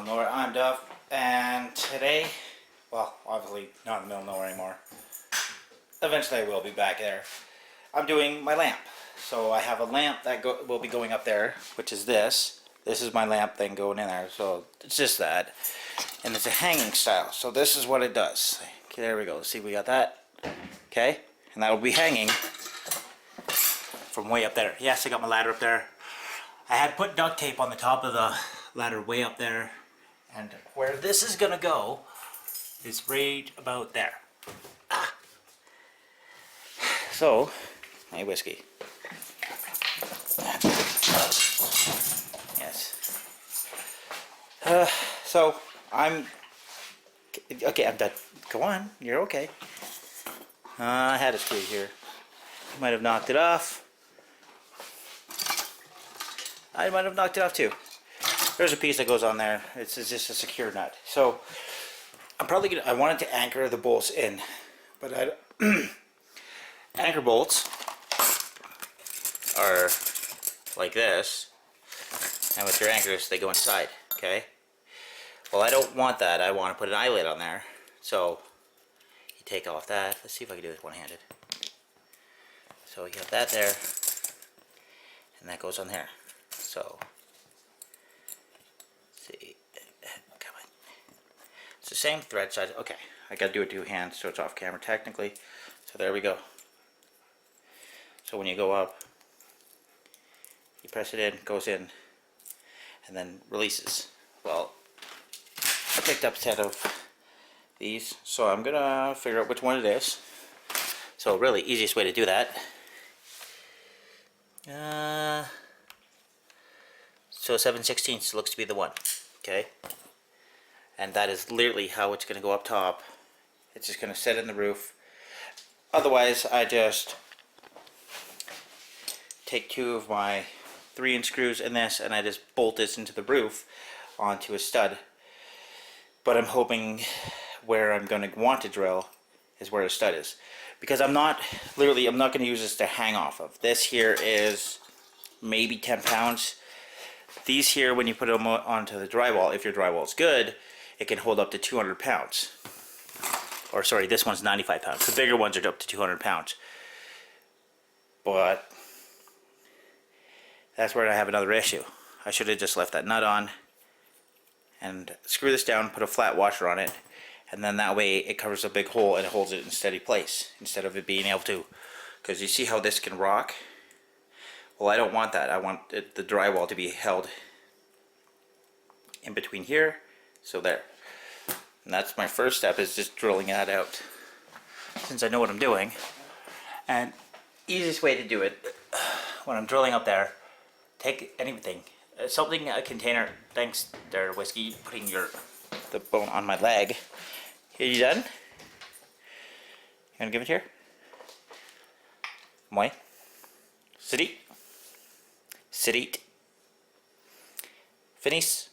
middle of nowhere. I'm Duff, and today, well, obviously not in the middle of nowhere anymore. Eventually I will be back there. I'm doing my lamp. So I have a lamp that will be going up there, which is this. This is my lamp thing going in there, so it's just that. And it's a hanging style, so this is what it does. Okay, there we go. See, we got that. Okay, and that will be hanging from way up there. Yes, I got my ladder up there. I had put duct tape on the top of the ladder way up there, and where this is gonna go is right about there. So, my whiskey. Yes. So I'm okay. I'm done. Go on. You're okay. I had a screw here. I might have knocked it off. I might have knocked it off too. There's a piece that goes on there. It's just a secure nut. So I'm probably gonna. I wanted to anchor the bolts in, but I anchor bolts are like this, and with your anchors they go inside. Okay. Well, I don't want that. I want to put an eyelet on there. So you take off that. Let's see if I can do this one-handed. So you have that there, and that goes on there. So, see, come on. It's the same thread size. Okay, I gotta do it two hands, so it's off camera technically. So there we go. So when you go up, you press it in, goes in, and then releases. Well, I picked up a set of these, so I'm gonna figure out which one it is. So really, easiest way to do that. So 7/16 looks to be the one, okay? And that is literally how it's going to go up top. It's just going to set in the roof. Otherwise, I just take two of my 3-inch screws in this, and I just bolt this into the roof onto a stud. But I'm hoping where I'm going to want to drill is where the stud is. Because I'm not going to use this to hang off of. This here is maybe 10 pounds. These here, when you put them onto the drywall, if your drywall is good, it can hold up to 200 pounds. Or sorry, this one's 95 pounds. The bigger ones are up to 200 pounds. But that's where I have another issue. I should have just left that nut on and screw this down, put a flat washer on it, and then that way it covers a big hole and it holds it in steady place instead of it being able to, because you see how this can rock? Well, I don't want that. I want the drywall to be held in between here, so there. And that's my first step, is just drilling that out, since I know what I'm doing. And easiest way to do it, when I'm drilling up there, take anything, something, a container. Thanks there, whiskey, putting the bone on my leg. Are you done? You gonna give it here? Moi. Sit. Sit. Finis.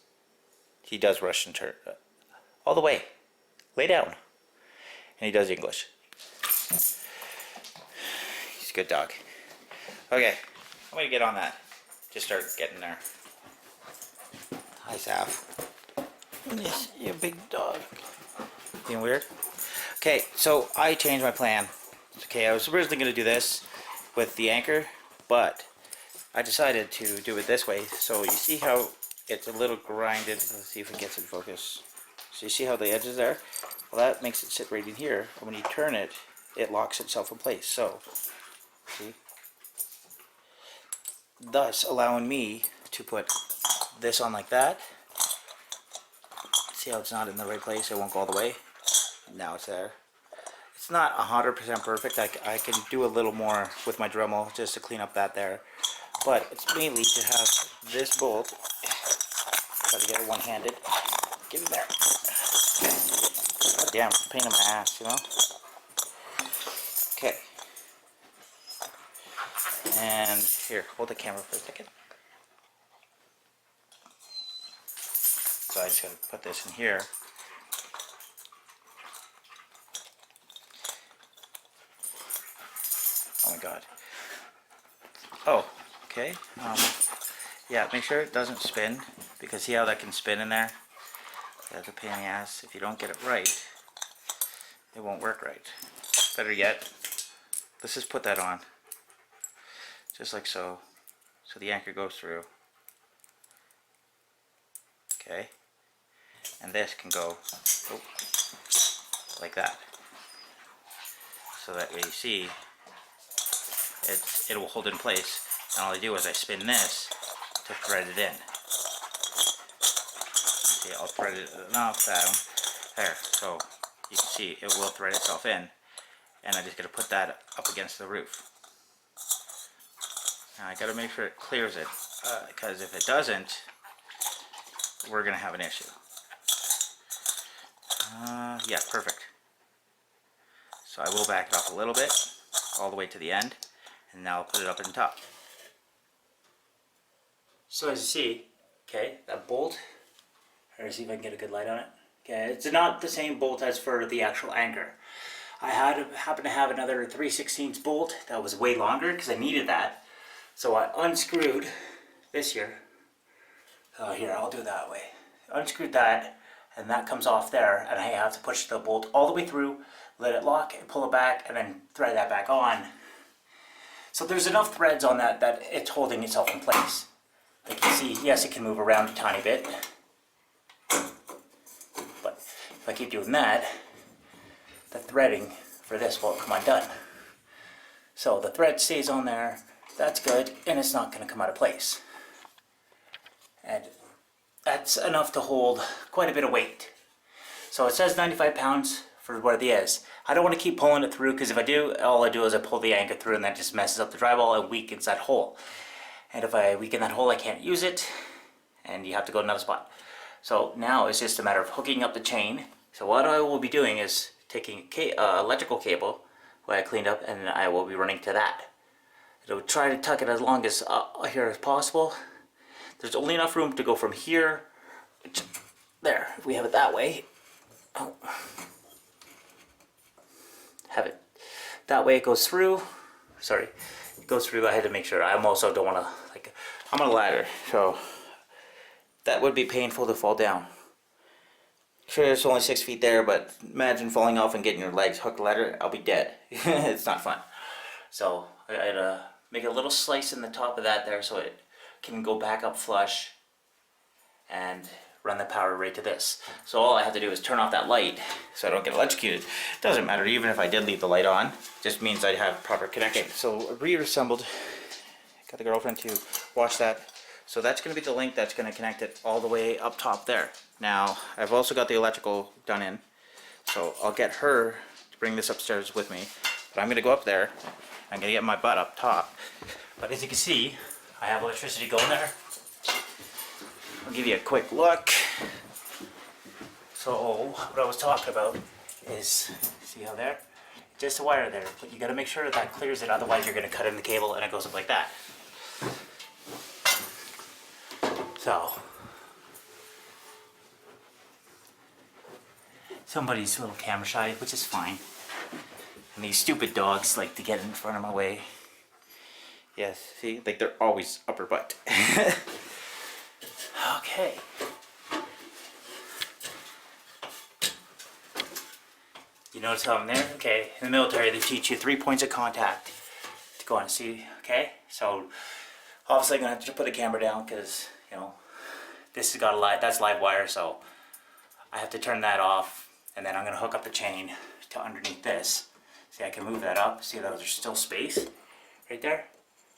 He does Russian turn all the way. Lay down. And he does English. He's a good dog. Okay, I'm gonna get on that. Just start getting there. Hi, Saf. Yes, you big dog. Being weird? Okay, so I changed my plan. Okay, I was originally gonna do this with the anchor, but I decided to do it this way. So you see how it's a little grinded. Let's see if it gets in focus. So you see how the edge is there? Well, that makes it sit right in here. And when you turn it, it locks itself in place. So, see? Thus allowing me to put this on like that. See how it's not in the right place? It won't go all the way. Now it's there. It's not 100% perfect. I can do a little more with my Dremel just to clean up that there. But it's mainly to have this bolt. Try to get it one-handed. Get in there. God damn, it's a pain in my ass, you know? Okay. And here, hold the camera for a second. So I just gotta put this in here. Oh my god. Oh, okay. Yeah, make sure it doesn't spin, because see how that can spin in there? That's a pain in the ass. If you don't get it right, it won't work right. Better yet, let's just put that on. Just like so. So the anchor goes through. Okay. And this can go like that. So that way you see, it will hold in place. And all I do is I spin this to thread it in. See, I'll thread it enough there. So you can see it will thread itself in. And I'm just going to put that up against the roof. Now I got to make sure it clears it, because if it doesn't, we're going to have an issue. Yeah, perfect. So I will back it up a little bit, all the way to the end, and now I'll put it up in top. So as you see, okay, that bolt, or see if I can get a good light on it. Okay, it's not the same bolt as for the actual anchor. I happened to have another 3/16 bolt that was way longer because I needed that. So I unscrewed this here. Here, I'll do it that way. Unscrewed that, and that comes off there, and I have to push the bolt all the way through, let it lock, and pull it back, and then thread that back on. So there's enough threads on that it's holding itself in place. Like you see, yes, it can move around a tiny bit, but if I keep doing that, the threading for this won't come undone. So the thread stays on there, that's good, and it's not going to come out of place. And that's enough to hold quite a bit of weight. So it says 95 pounds for what it is. I don't want to keep pulling it through, because if I do, all I do is I pull the anchor through and that just messes up the drywall and weakens that hole. And if I weaken that hole, I can't use it, and you have to go to another spot. So now it's just a matter of hooking up the chain. So what I will be doing is taking electrical cable, what I cleaned up, and I will be running to that. It'll try to tuck it as long as here as possible. There's only enough room to go from here, there, if we have it that way. Oh. Have it that way, it goes through. Sorry, it goes through. I had to make sure. I also don't want to, like, I'm on a ladder, so that would be painful to fall down. Sure, it's only 6 feet there, but imagine falling off and getting your legs hooked ladder. I'll be dead. It's not fun. So I had to make a little slice in the top of that there, so it can go back up flush and run the power right to this. So all I have to do is turn off that light so I don't get electrocuted. Doesn't matter, even if I did leave the light on, just means I have proper connection. So reassembled, got the girlfriend to watch that. So that's going to be the link that's going to connect it all the way up top there. Now I've also got the electrical done in, so I'll get her to bring this upstairs with me. But I'm going to go up there, I'm going to get my butt up top. But as you can see, I have electricity going there. I'll give you a quick look. So what I was talking about is, see how there? Just a wire there, but you got to make sure that clears it, otherwise you're going to cut in the cable and it goes up like that. So somebody's a little camera shy, which is fine. And these stupid dogs like to get in front of my way. Yes, see, like they're always upper butt. Okay. You notice how I'm there? Okay, in the military they teach you 3 points of contact to go on. See, okay? So obviously I'm gonna have to put the camera down because, you know, this has got that's live wire, so I have to turn that off, and then I'm gonna hook up the chain to underneath this. See, I can move that up. See, there's still space right there.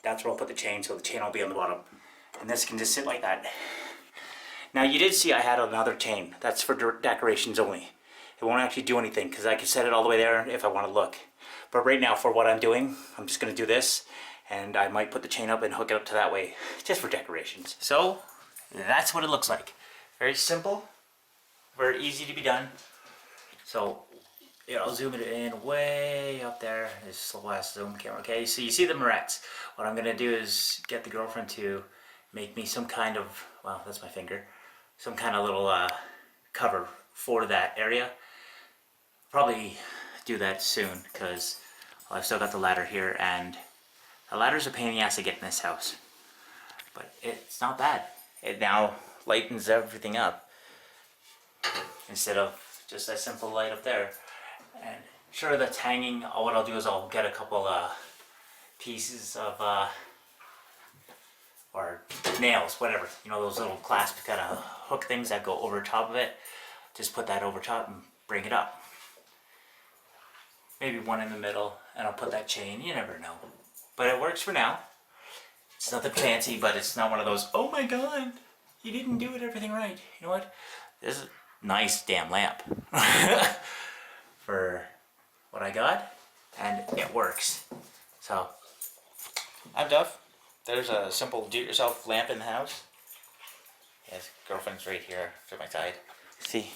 That's where I'll put the chain, so the chain will be on the bottom, and this can just sit like that. Now you did see I had another chain. That's for decorations only. It won't actually do anything because I can set it all the way there if I want to look. But right now, for what I'm doing, I'm just going to do this, and I might put the chain up and hook it up to that way, just for decorations. So that's what it looks like. Very simple, very easy to be done. So yeah, I'll zoom it in way up there. This is the last zoom camera. Okay, so you see the morettes. What I'm going to do is get the girlfriend to make me some kind of, well, that's my finger, some kind of little cover for that area. Probably do that soon because I've still got the ladder here, and the ladder's a pain in the ass to get in this house. But it's not bad. It now lightens everything up. instead of just that simple light up there. And sure, that's hanging. What I'll do is I'll get a couple pieces of or nails, whatever, you know, those little clasp kind of hook things that go over top of it. Just put that over top and bring it up. Maybe one in the middle, and I'll put that chain. You never know, but it works for now. It's nothing fancy, but it's not one of those, oh my god, you didn't do everything right. You know what? This is a nice damn lamp for what I got, and it works. So, I'm Duff. There's a simple do-it-yourself lamp in the house. Yes, girlfriend's right here to my side. See,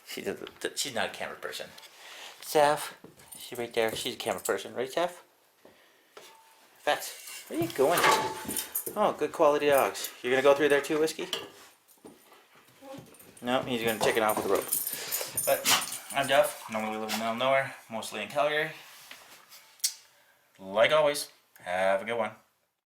she's not a camera person. Seth, she's right there. She's a camera person, right, Seth? Fats. Where are you going? Oh, good quality dogs. You're gonna go through there too, Whiskey? No, he's gonna take it off with a rope. But I'm Duff. Normally live in the middle of nowhere, mostly in Calgary. Like always, have a good one.